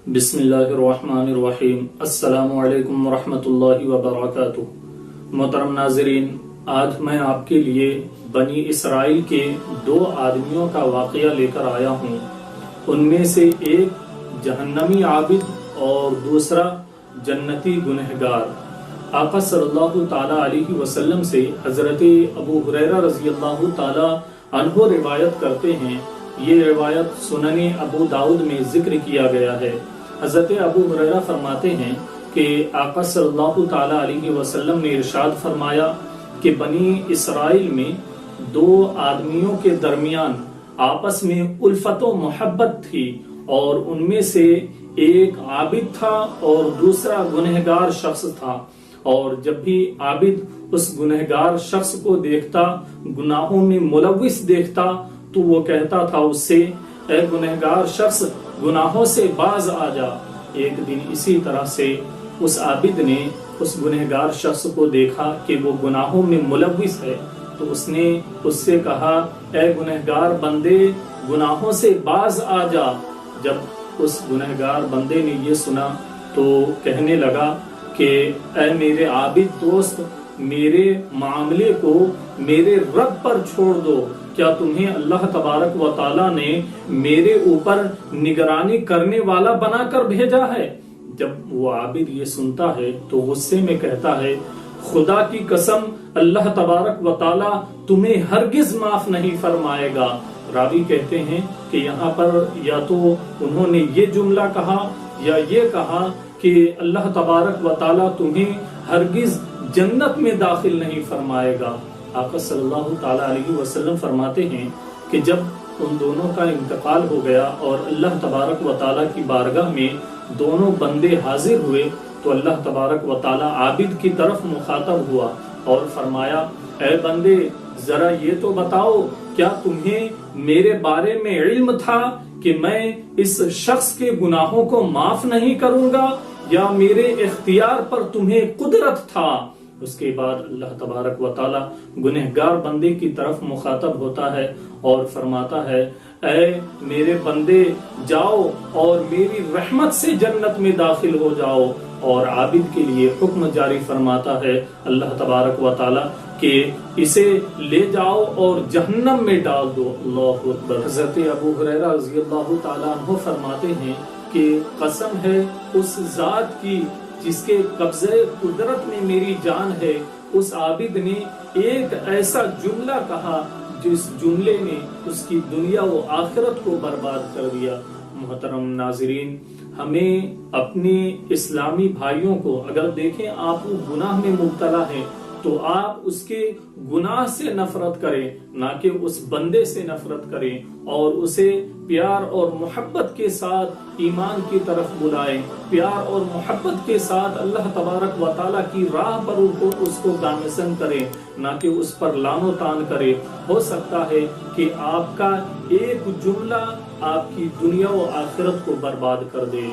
بسم اللہ الرحمن الرحیم۔ السلام علیکم ورحمۃ اللہ وبرکاتہ۔ محترم ناظرین، آج میں آپ کے لیے بنی اسرائیل کے دو آدمیوں کا واقعہ لے کر آیا ہوں۔ ان میں سے ایک جہنمی عابد اور دوسرا جنتی گنہگار۔ آقا صلی اللہ تعالی علیہ وسلم سے حضرت ابو ہریرہ رضی اللہ تعالی عنہ روایت کرتے ہیں۔ یہ روایت سنن ابو داود میں ذکر کیا گیا ہے۔ حضرت ابو ہریرہ فرماتے ہیں کہ آقا صلی اللہ تعالی علیہ وسلم نے ارشاد فرمایا کہ بنی اسرائیل میں دو آدمیوں کے درمیان آپس میں الفت و محبت تھی، اور ان میں سے ایک عابد تھا اور دوسرا گنہگار شخص تھا، اور جب بھی عابد اس گنہگار شخص کو دیکھتا، گناہوں میں ملوث دیکھتا، تو وہ کہتا تھا اس سے، اے گنہگار شخص، گناہوں سے باز آ جا۔ ایک دن اسی طرح سے اس عابد نے اس گنہگار شخص کو دیکھا کہ وہ گناہوں میں ملوث ہے، تو اس نے اس سے کہا، اے گنہگار بندے، گناہوں سے باز آ جا۔ جب اس گنہگار بندے نے یہ سنا تو کہنے لگا کہ اے میرے عابد دوست، میرے معاملے کو میرے رب پر چھوڑ دو۔ کیا تمہیں اللہ تبارک و تعالیٰ نے میرے اوپر نگرانی کرنے والا بنا کر بھیجا ہے؟ جب وہ عابد یہ سنتا ہے تو غصے میں کہتا ہے، خدا کی قسم، اللہ تبارک و تعالیٰ تمہیں ہرگز معاف نہیں فرمائے گا۔ راوی کہتے ہیں کہ یہاں پر یا تو انہوں نے یہ جملہ کہا یا یہ کہا کہ اللہ تبارک و تعالیٰ تمہیں ہرگز جنت میں داخل نہیں فرمائے گا۔ آقا صلی اللہ تعالی علیہ وسلم فرماتے ہیں کہ جب ان دونوں کا انتقال ہو گیا اور اللہ تبارک و تعالیٰ کی بارگاہ میں دونوں بندے حاضر ہوئے، تو اللہ تبارک و تعالیٰ عابد کی طرف مخاطب ہوا اور فرمایا، اے بندے، ذرا یہ تو بتاؤ، کیا تمہیں میرے بارے میں علم تھا کہ میں اس شخص کے گناہوں کو معاف نہیں کروں گا، یا میرے اختیار پر تمہیں قدرت تھا؟ اس کے بعد اللہ تبارک و تعالی گنہگار بندے کی طرف مخاطب ہوتا ہے اور فرماتا ہے، اے میرے بندے، جاؤ اور میری رحمت سے جنت میں داخل ہو جاؤ۔ اور عابد کے لیے حکم جاری فرماتا ہے اللہ تبارک و تعالی کہ اسے لے جاؤ اور جہنم میں ڈال دو۔ اللہ اکبر۔ حضرت ابو ہریرہ رضی اللہ تعالی عنہ فرماتے ہیں کہ قسم ہے اس ذات کی جس کے قبضے قدرت میں میری جان ہے، اس عابد نے ایک ایسا جملہ کہا جس جملے نے اس کی دنیا و آخرت کو برباد کر دیا۔ محترم ناظرین، ہمیں اپنے اسلامی بھائیوں کو اگر دیکھیں آپ وہ گناہ میں مبتلا ہے تو آپ اس کے گناہ سے نفرت کریں، نہ کہ اس بندے سے نفرت کریں، اور اسے پیار اور محبت کے ساتھ ایمان کی طرف بلائیں، پیار اور محبت کے ساتھ اللہ تبارک و تعالیٰ کی راہ پر اس کو گامزن کریں، نہ کہ اس پر لان و تان کریں۔ ہو سکتا ہے کہ آپ کا ایک جملہ آپ کی دنیا و آخرت کو برباد کر دے۔